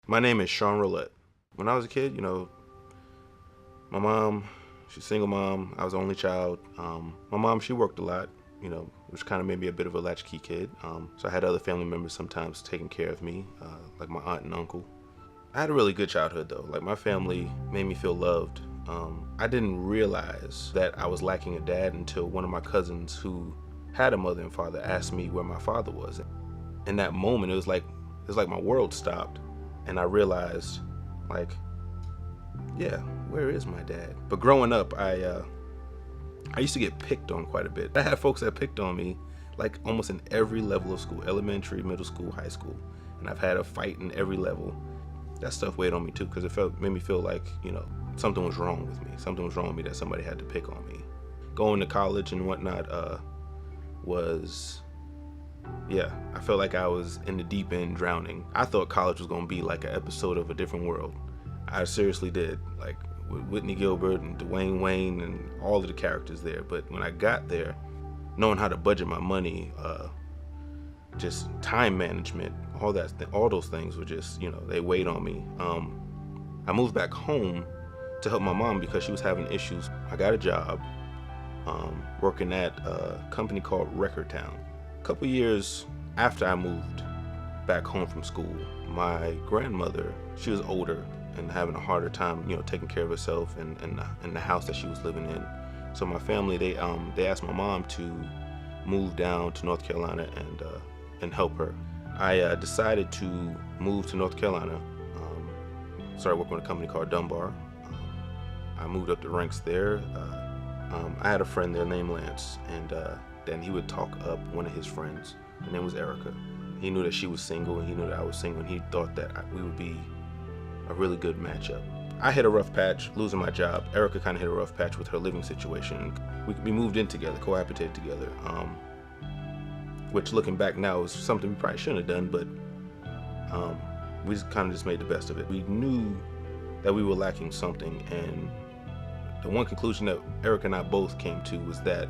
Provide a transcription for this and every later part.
My name is Sean Rowlett. When I was a kid, my mom, she's a single mom. I was the only child. My mom, she worked a lot, which kind of made me a bit of a latchkey kid. So I had other family members sometimes taking care of me, like my aunt and uncle. I had a really good childhood though. Like my family made me feel loved. I didn't realize that I was lacking a dad until one of my cousins who had a mother and father asked me where my father was. In that moment, it was like my world stopped, and I realized, yeah, where is my dad? But growing up, I used to get picked on quite a bit. I had folks that picked on me, like almost in every level of school, elementary, middle school, high school, and I've had a fight in every level. That stuff weighed on me too, because made me feel like, something was wrong with me. Something was wrong with me that somebody had to pick on me. Going to college and whatnot I felt like I was in the deep end drowning. I thought college was gonna be like an episode of A Different World. I seriously did, like with Whitney Gilbert and Dwayne Wayne and all of the characters there. But when I got there, knowing how to budget my money, just time management, all those things were just, they weighed on me. I moved back home to help my mom because she was having issues. I got a job working at a company called Record Town. A couple years after I moved back home from school, my grandmother, she was older and having a harder time, taking care of herself and the house that she was living in. So my family, they asked my mom to move down to North Carolina and help her. I decided to move to North Carolina. Started working with a company called Dunbar. I moved up the ranks there. I had a friend there named Lance, and then he would talk up one of his friends. Her name was Erica. He knew that she was single, and he knew that I was single, and he thought that we would be a really good matchup. I hit a rough patch losing my job. Erica kind of hit a rough patch with her living situation. We moved in together, cohabitated together, which looking back now is something we probably shouldn't have done, but we just made the best of it. We knew that we were lacking something, and the one conclusion that Erica and I both came to was that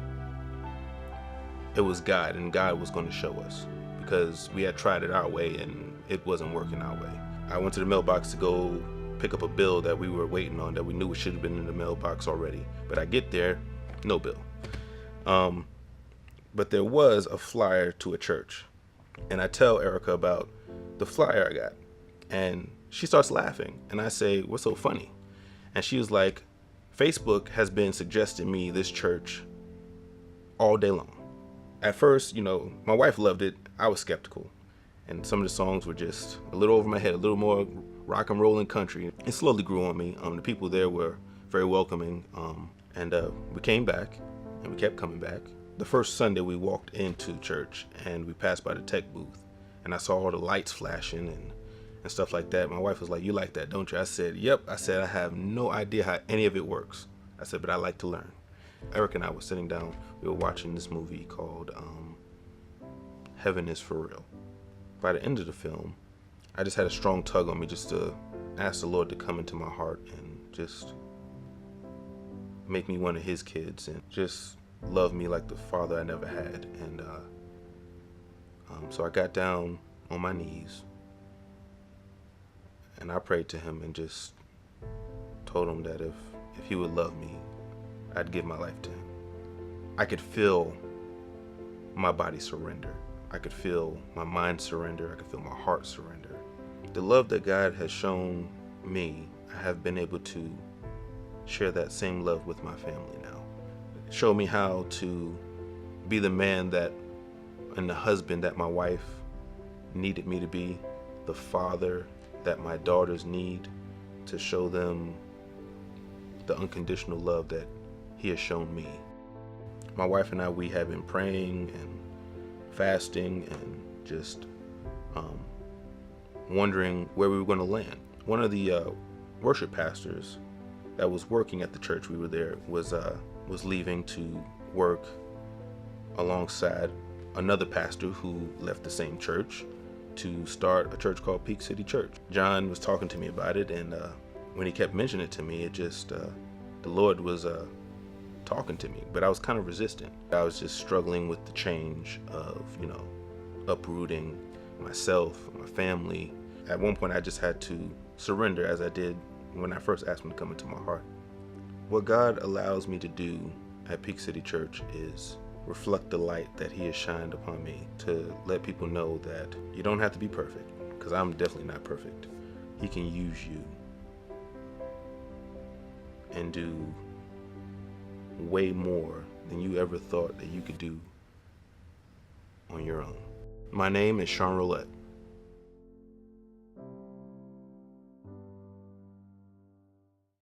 it was God, and God was going to show us, because we had tried it our way and it wasn't working our way. I went to the mailbox to go pick up a bill that we were waiting on, that we knew it should have been in the mailbox already. But I get there, no bill. But there was a flyer to a church, and I tell Erica about the flyer I got, and she starts laughing, and I say, "What's so funny?" And she was like, "Facebook has been suggesting me this church all day long." At first, my wife loved it. I was skeptical, and some of the songs were just a little over my head, a little more rock and roll and country. It slowly grew on me. The people there were very welcoming, and we came back, and we kept coming back. The first Sunday we walked into church, and we passed by the tech booth, and I saw all the lights flashing and stuff like that. My wife was like, "You like that, don't you?" I said, "Yep." I said, "I have no idea how any of it works." I said, "But I like to learn." Eric and I were sitting down. We were watching this movie called Heaven is for Real. By the end of the film, I just had a strong tug on me just to ask the Lord to come into my heart and just make me one of his kids and just love me like the father I never had. And so I got down on my knees and I prayed to him and just told him that if he would love me, I'd give my life to him. I could feel my body surrender. I could feel my mind surrender. I could feel my heart surrender. The love that God has shown me, I have been able to share that same love with my family now. Show me how to be the man and the husband that my wife needed me to be, the father that my daughters need, to show them the unconditional love that he has shown me. My wife and I, we have been praying and fasting and just wondering where we were going to land. One of the worship pastors that was working at the church we were there was leaving to work alongside another pastor who left the same church to start a church called Peak City Church. John was talking to me about it, and when he kept mentioning it to me, it just the Lord was talking to me, but I was kind of resistant. I was just struggling with the change of, uprooting myself, my family. At one point, I just had to surrender, as I did when I first asked him to come into my heart. What God allows me to do at Peak City Church is reflect the light that he has shined upon me, to let people know that you don't have to be perfect, because I'm definitely not perfect. He can use you and do way more than you ever thought that you could do on your own. My name is Rowlett.